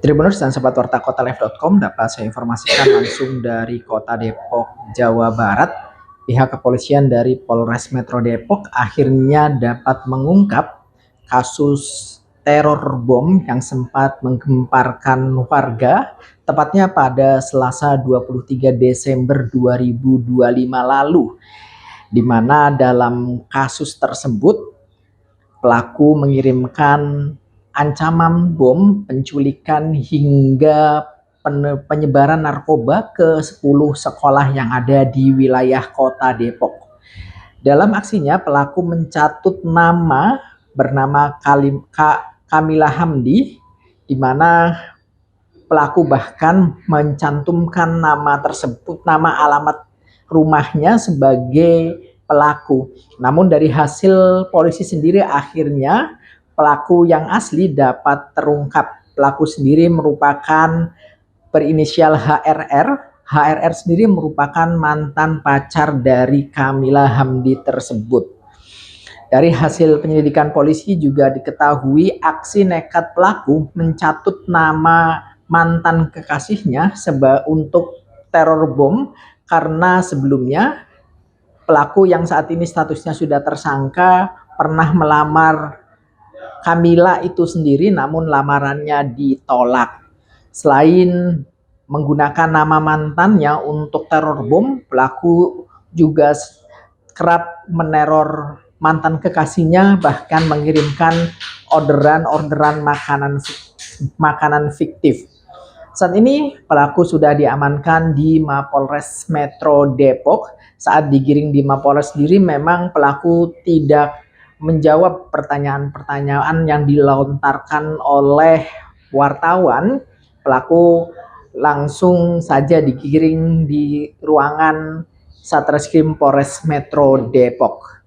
Tribuners dan Sobat Warta Kotalife.com dapat saya informasikan langsung dari Kota Depok, Jawa Barat. Pihak kepolisian dari Polres Metro Depok akhirnya dapat mengungkap kasus teror bom yang sempat menggemparkan warga, tepatnya pada Selasa 23 Desember 2025 lalu, di mana dalam kasus tersebut pelaku mengirimkan ancaman bom, penculikan hingga penyebaran narkoba ke 10 sekolah yang ada di wilayah Kota Depok. Dalam aksinya pelaku mencatut nama bernama Kamila Hamdi, di mana pelaku bahkan mencantumkan nama tersebut, nama alamat rumahnya sebagai pelaku. Namun dari hasil polisi sendiri akhirnya pelaku yang asli dapat terungkap. Pelaku sendiri merupakan berinisial HRR. HRR sendiri merupakan mantan pacar dari Kamila Hamdi tersebut. Dari hasil penyelidikan polisi juga diketahui aksi nekat pelaku mencatut nama mantan kekasihnya untuk teror bom, karena sebelumnya pelaku yang saat ini statusnya sudah tersangka pernah melamar Kamila itu sendiri, namun lamarannya ditolak. Selain menggunakan nama mantannya untuk teror bom, pelaku juga kerap meneror mantan kekasihnya, bahkan mengirimkan orderan makanan fiktif. Saat ini pelaku sudah diamankan di Mapolres Metro Depok. Saat digiring di Mapolres sendiri memang pelaku tidak menjawab pertanyaan-pertanyaan yang dilontarkan oleh wartawan. Pelaku langsung saja digiring di ruangan Satreskrim Polres Metro Depok.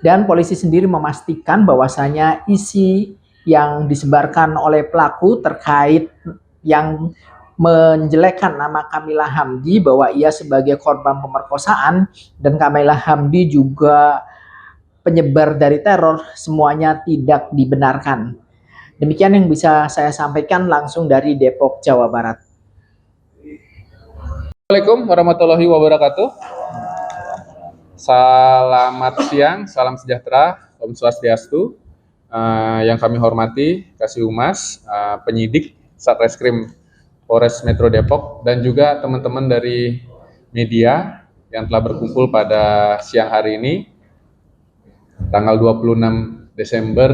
Dan polisi sendiri memastikan bahwasanya isi yang disebarkan oleh pelaku terkait yang menjelekkan nama Kamila Hamdi bahwa ia sebagai korban pemerkosaan dan Kamila Hamdi juga penyebar dari teror, semuanya tidak dibenarkan. Demikian yang bisa saya sampaikan langsung dari Depok, Jawa Barat. Assalamualaikum warahmatullahi wabarakatuh. Selamat siang, salam sejahtera, Om Swastiastu. Yang kami hormati Kasih Humas, penyidik Satreskrim Polres Metro Depok, dan juga teman-teman dari media yang telah berkumpul pada siang hari ini, tanggal 26 Desember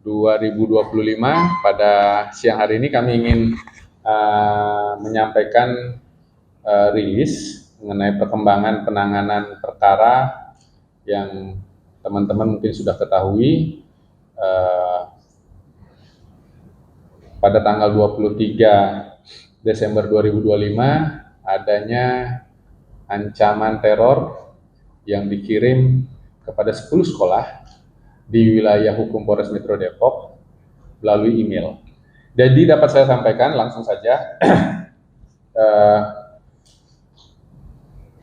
2025. Pada siang hari ini kami ingin menyampaikan rilis mengenai perkembangan penanganan perkara yang teman-teman mungkin sudah ketahui. Pada tanggal 23 Desember 2025 adanya ancaman teror yang dikirim kepada 10 sekolah di wilayah hukum Polres Metro Depok melalui email. Jadi dapat saya sampaikan langsung saja,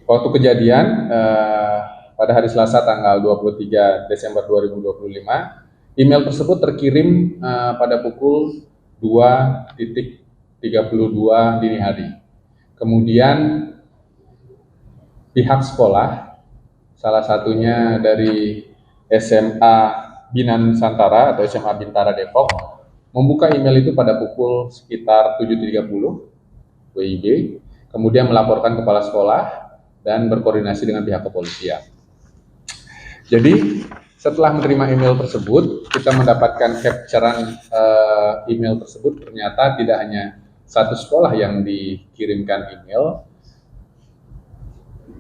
waktu kejadian pada hari Selasa tanggal 23 Desember 2025, email tersebut terkirim pada pukul 2.32 dini hari. Kemudian pihak sekolah, salah satunya dari SMA Binan Nusantara atau SMA Bintara Depok, membuka email itu pada pukul sekitar 7.30 WIB, kemudian melaporkan kepala sekolah dan berkoordinasi dengan pihak kepolisian. Jadi setelah menerima email tersebut, kita mendapatkan capturean email tersebut. Ternyata tidak hanya satu sekolah yang dikirimkan email,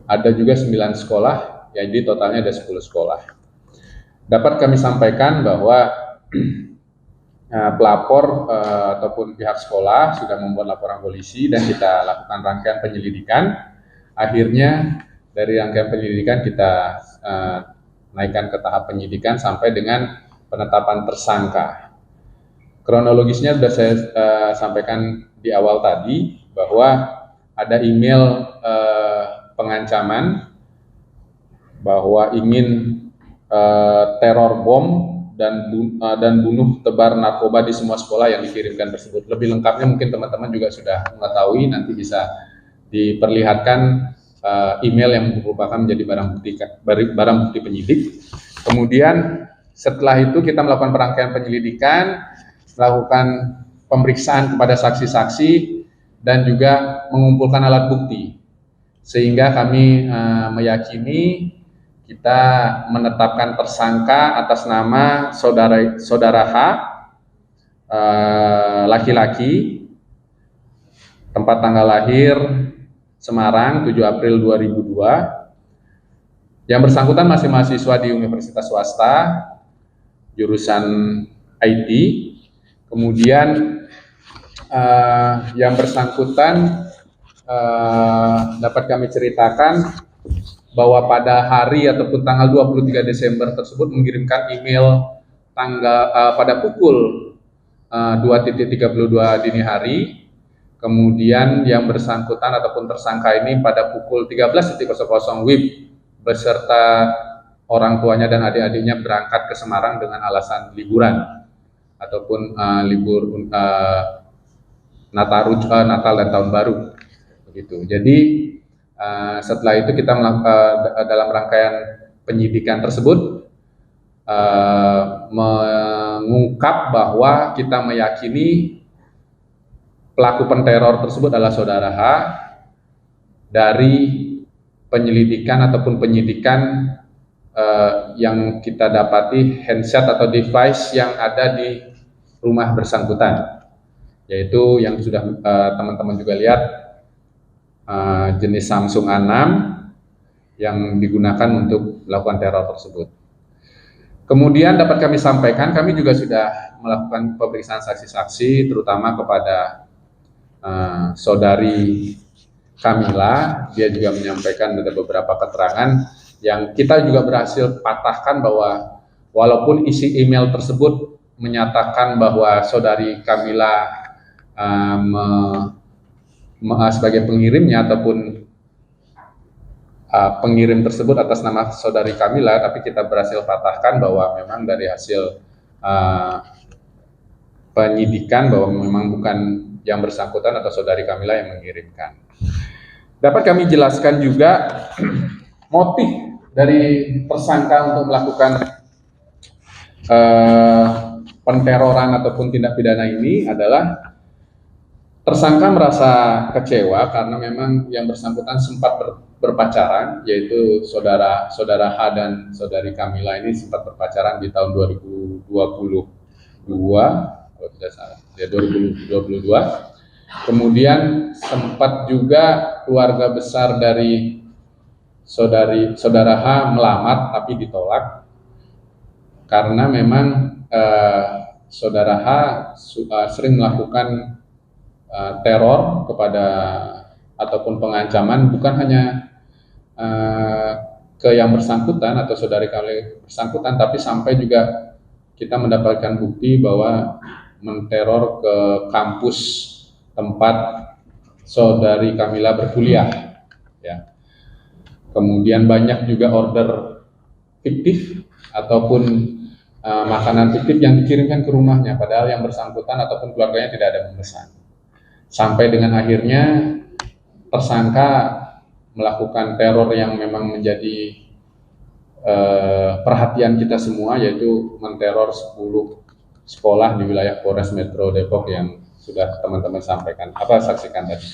ada juga 9 sekolah, jadi totalnya ada 10 sekolah. Dapat kami sampaikan bahwa pelapor ataupun pihak sekolah sudah membuat laporan polisi dan kita lakukan rangkaian penyelidikan. Akhirnya dari rangkaian penyelidikan kita naikkan ke tahap penyidikan sampai dengan penetapan tersangka. Kronologisnya sudah saya sampaikan di awal tadi bahwa ada email pengancaman bahwa ingin teror bom dan bunuh tebar narkoba di semua sekolah yang dikirimkan tersebut. Lebih lengkapnya mungkin teman-teman juga sudah mengetahui, nanti bisa diperlihatkan email yang merupakan menjadi barang bukti penyidik. Kemudian setelah itu kita melakukan rangkaian penyelidikan, melakukan pemeriksaan kepada saksi-saksi, dan juga mengumpulkan alat bukti. Sehingga kami meyakini kita menetapkan tersangka atas nama saudara H, laki-laki, tempat tanggal lahir Semarang 7 April 2002. Yang bersangkutan masih mahasiswa di universitas swasta, jurusan IT. Kemudian yang bersangkutan dapat kami ceritakan bahwa pada hari ataupun tanggal 23 Desember tersebut mengirimkan email pada pukul 2.32 dini hari. Kemudian yang bersangkutan ataupun tersangka ini pada pukul 13.00 WIB beserta orang tuanya dan adik-adiknya berangkat ke Semarang dengan alasan liburan ataupun libur Natal dan Tahun Baru. Begitu. Jadi setelah itu kita dalam rangkaian penyidikan tersebut mengungkap bahwa kita meyakini pelaku penteror tersebut adalah saudara H dari penyelidikan ataupun penyidikan yang kita dapati handset atau device yang ada di rumah bersangkutan, yaitu yang sudah teman-teman juga lihat, jenis Samsung A6 yang digunakan untuk melakukan teror tersebut. Kemudian dapat kami sampaikan, kami juga sudah melakukan pemeriksaan saksi-saksi, terutama kepada saudari Kamila. Dia juga menyampaikan ada beberapa keterangan yang kita juga berhasil patahkan bahwa walaupun isi email tersebut menyatakan bahwa saudari Kamila sebagai pengirimnya ataupun pengirim tersebut atas nama saudari Kamila, tapi kita berhasil patahkan bahwa memang dari hasil penyidikan bahwa memang bukan yang bersangkutan atau saudari Kamila yang mengirimkan. Dapat kami jelaskan juga motif dari tersangka untuk melakukan penteroran ataupun tindak pidana ini adalah tersangka merasa kecewa karena memang yang bersangkutan sempat berpacaran, yaitu saudara H dan saudari Kamila ini sempat berpacaran di tahun 2022, kalau tidak salah, ya 2022. Kemudian sempat juga keluarga besar dari saudara H melamar tapi ditolak karena memang saudara H sering melakukan teror kepada ataupun pengancaman bukan hanya ke yang bersangkutan atau saudari Kamila bersangkutan, tapi sampai juga kita mendapatkan bukti bahwa menteror ke kampus tempat saudari Kamila berkuliah, ya. Kemudian banyak juga order fiktif ataupun makanan fiktif yang dikirimkan ke rumahnya, padahal yang bersangkutan ataupun keluarganya tidak ada memesan. Sampai dengan akhirnya tersangka melakukan teror yang memang menjadi perhatian kita semua, yaitu menteror 10 sekolah di wilayah Polres Metro Depok yang sudah teman-teman saksikan tadi.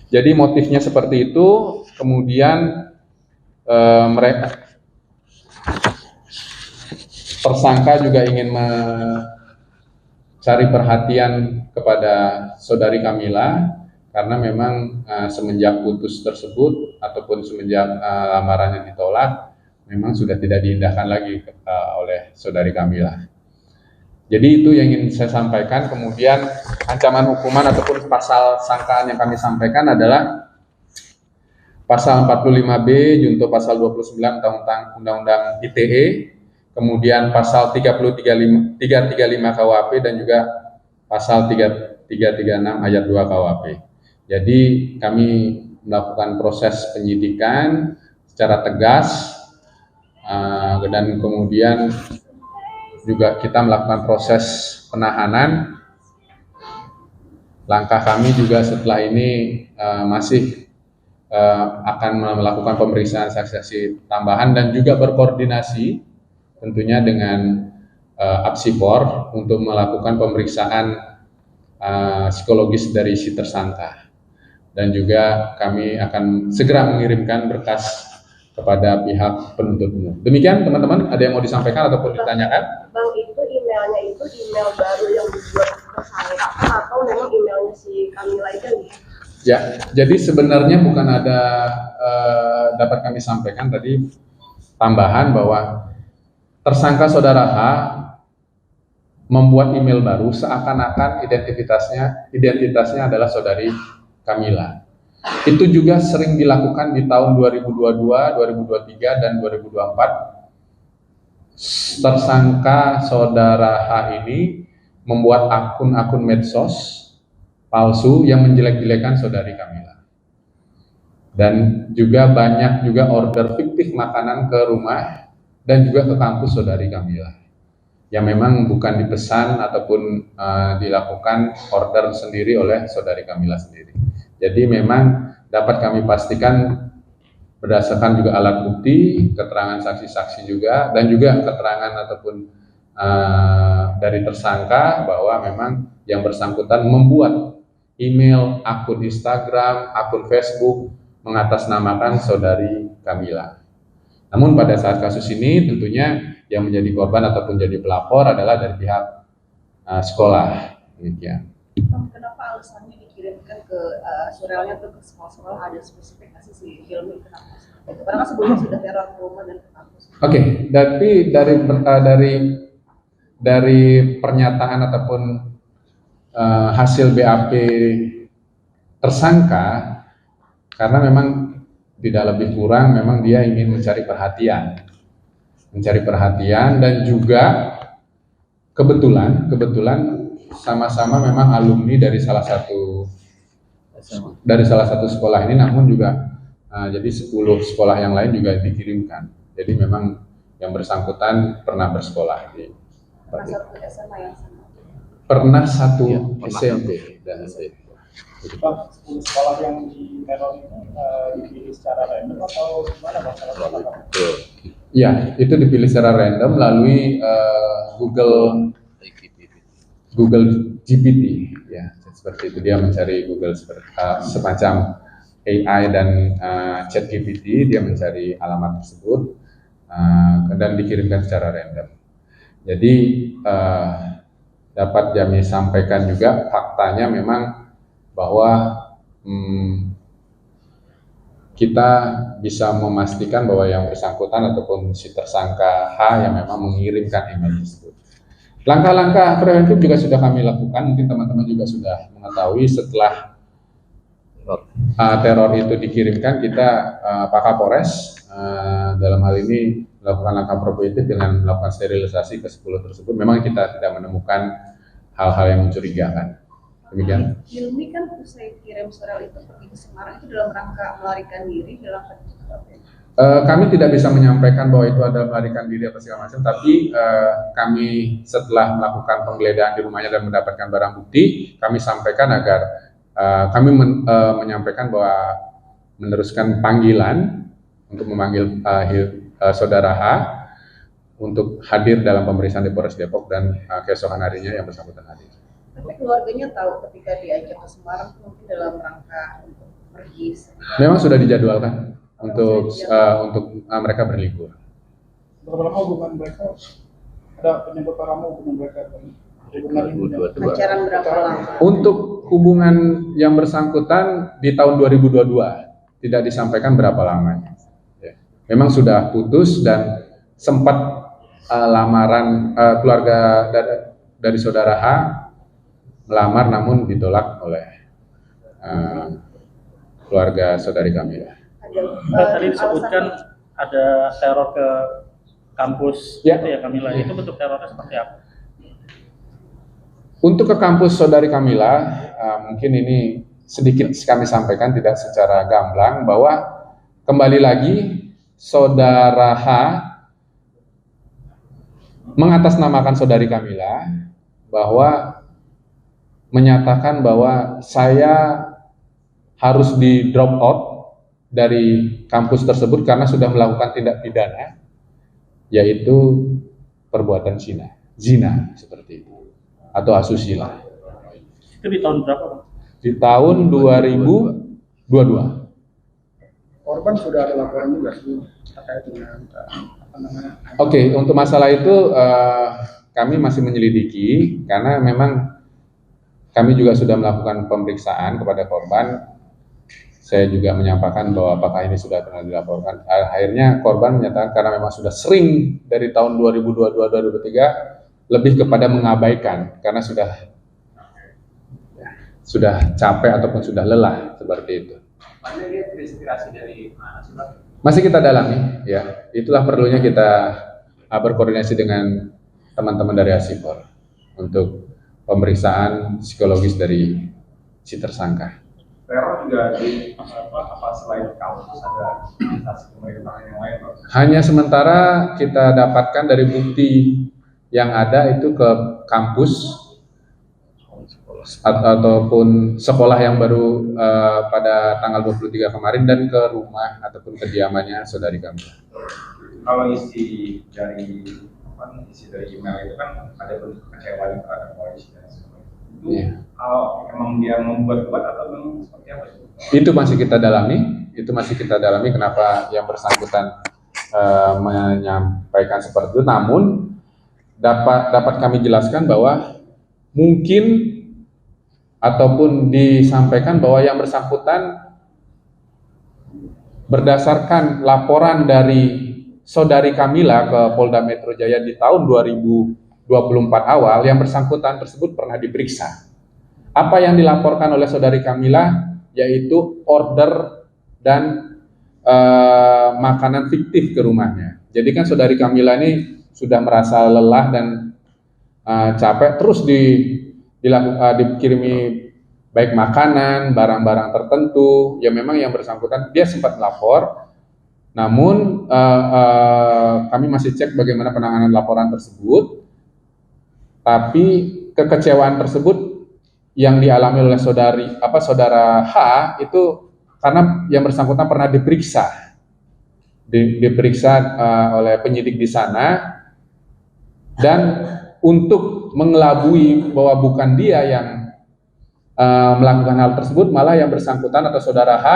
Jadi motifnya seperti itu. Kemudian mereka tersangka juga ingin mencari perhatian kepada saudari Kamila karena memang semenjak putus tersebut ataupun semenjak lamarannya ditolak, memang sudah tidak diindahkan lagi oleh saudari Kamila. Jadi itu yang ingin saya sampaikan. Kemudian ancaman hukuman ataupun pasal sangkaan yang kami sampaikan adalah pasal 45B junto pasal 29 Undang-Undang ITE, kemudian pasal 335 KUHP dan juga pasal 336 ayat 2 KUHP. Jadi kami melakukan proses penyidikan secara tegas dan kemudian juga kita melakukan proses penahanan. Langkah kami juga setelah ini masih akan melakukan pemeriksaan saksi-saksi tambahan dan juga berkoordinasi tentunya dengan Apsipor untuk melakukan pemeriksaan psikologis dari si tersangka. Dan juga kami akan segera mengirimkan berkas kepada pihak penuntut umum. Demikian teman-teman, ada yang mau disampaikan ataupun ditanyakan? Bang, itu emailnya itu email baru yang dibuat tersangka atau memang emailnya si Kamila itu nih? Ya, jadi sebenarnya bukan ada dapat kami sampaikan tadi tambahan bahwa tersangka saudara H membuat email baru seakan-akan identitasnya adalah saudari Kamila. Itu juga sering dilakukan di tahun 2022, 2023, dan 2024. Tersangka saudara H ini membuat akun-akun medsos palsu yang menjelek-jelekan saudari Kamila. Dan juga banyak juga order fiktif makanan ke rumah dan juga ke kampus saudari Kamila. Yang memang bukan dipesan ataupun dilakukan order sendiri oleh saudari Kamila sendiri. Jadi memang dapat kami pastikan berdasarkan juga alat bukti, keterangan saksi-saksi juga, dan juga keterangan ataupun dari tersangka bahwa memang yang bersangkutan membuat email, akun Instagram, akun Facebook mengatasnamakan saudari Kamila. Namun pada saat kasus ini tentunya yang menjadi korban ataupun jadi pelapor adalah dari pihak sekolah. Demikian. Kenapa alasannya dikirimkan ke surelnya tuh ke sekolah-sekolah, ada spesifikasi si Hilmi kenapa? Karena kan sebelumnya sudah teror ke rumah dan ke kampus. Oke, tapi dari pernyataan ataupun hasil BAP tersangka, karena memang tidak lebih kurang memang dia ingin mencari perhatian dan juga kebetulan sama-sama memang alumni dari salah satu sekolah ini, namun juga jadi 10 sekolah yang lain juga dikirimkan. Jadi memang yang bersangkutan pernah bersekolah di Satu SMA yang sama. pernah satu SMP dan SMP. Bang, 10 sekolah yang di teror ini dipilih secara random atau gimana Bang? Ya, itu dipilih secara random melalui Google GPT, ya seperti itu. Dia mencari Google semacam AI dan Chat GPT, dia mencari alamat tersebut dan dikirimkan secara random. Jadi dapat kami sampaikan juga faktanya memang bahwa kita bisa memastikan bahwa yang bersangkutan ataupun si tersangka H yang memang mengirimkan email tersebut. Langkah-langkah preventif juga sudah kami lakukan, mungkin teman-teman juga sudah mengetahui setelah teror itu dikirimkan, kita Pak Kapolres dalam hal ini melakukan langkah preventif dengan melakukan sterilisasi ke 10 tersebut. Memang kita tidak menemukan hal-hal yang mencurigakan. Demikian. Hilmi kan usai kirim surel itu pergi ke Semarang itu dalam rangka melarikan diri dalam kami tidak bisa menyampaikan bahwa itu ada melarikan diri atau segala macam, tapi kami setelah melakukan penggeledahan di rumahnya dan mendapatkan barang bukti, kami sampaikan agar kami menyampaikan bahwa meneruskan panggilan untuk memanggil saudara H untuk hadir dalam pemeriksaan di Polres Depok dan keesokan harinya yang bersangkutan hadir. Tapi keluarganya tahu ketika diajak ke Semarang mungkin dalam rangka untuk pergi. Memang sudah dijadwalkan untuk mereka berlibur. Berapa lama hubungan mereka? Ada penyebut lama hubungan mereka? Pacaran berapa lama? Untuk hubungan yang bersangkutan di tahun 2022 tidak disampaikan berapa lamanya. Ya. Memang sudah putus dan sempat lamaran keluarga dari saudara H melamar namun ditolak oleh keluarga saudari Kamila. Tadi disebutkan ada teror ke kampus ya. Itu ya Kamila, itu bentuk terornya seperti apa? Untuk ke kampus saudari Kamila, mungkin ini sedikit kami sampaikan tidak secara gamblang bahwa kembali lagi saudara H mengatasnamakan saudari Kamila bahwa menyatakan bahwa saya harus di drop out dari kampus tersebut karena sudah melakukan tindak pidana, yaitu perbuatan zina seperti itu, atau asusila. Itu di tahun berapa, Bang? Di tahun 2022. Korban sudah ada laporan juga sih terkait dengan apa namanya? Oke, untuk masalah itu kami masih menyelidiki karena memang kami juga sudah melakukan pemeriksaan kepada korban. Saya juga menyampaikan bahwa apakah ini sudah pernah dilaporkan. Akhirnya korban menyatakan karena memang sudah sering dari tahun 2022-2023 lebih kepada mengabaikan karena sudah capek ataupun sudah lelah seperti itu. Ini terinspirasi dari mana sih, Bang? Masih kita dalami, ya. Itulah perlunya kita berkoordinasi dengan teman-teman dari Asipor untuk pemeriksaan psikologis dari si tersangka. Teror juga di apa selain kampus ada instansi pemerintahan yang lain, Bang? Hanya sementara kita dapatkan dari bukti yang ada itu ke kampus ataupun sekolah yang baru pada tanggal 23 kemarin dan ke rumah ataupun kediamannya saudari kami. Kalau isi dari email itu kan ada bentuk kekecewaan terhadap polisi dan sebagainya. Itu emang dia membuat atau memang seperti apa? Itu masih kita dalami kenapa yang bersangkutan menyampaikan seperti itu. Namun dapat kami jelaskan bahwa mungkin ataupun disampaikan bahwa yang bersangkutan berdasarkan laporan dari saudari Kamila ke Polda Metro Jaya di tahun 2024 awal, yang bersangkutan tersebut pernah diperiksa. Apa yang dilaporkan oleh saudari Kamila yaitu order dan makanan fiktif ke rumahnya. Jadi kan saudari Kamila ini sudah merasa lelah dan capek, terus dikirimi baik makanan, barang-barang tertentu, ya memang yang bersangkutan dia sempat melapor, namun kami masih cek bagaimana penanganan laporan tersebut, tapi kekecewaan tersebut yang dialami oleh saudara H itu karena yang bersangkutan pernah diperiksa oleh penyidik di sana, dan untuk mengelabui bahwa bukan dia yang melakukan hal tersebut, malah yang bersangkutan atau saudara H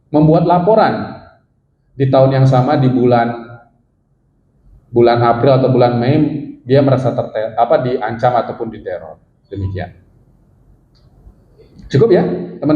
membuat laporan di tahun yang sama di bulan April atau bulan Mei, dia merasa diancam ataupun diteror. Demikian. Cukup ya, teman-teman.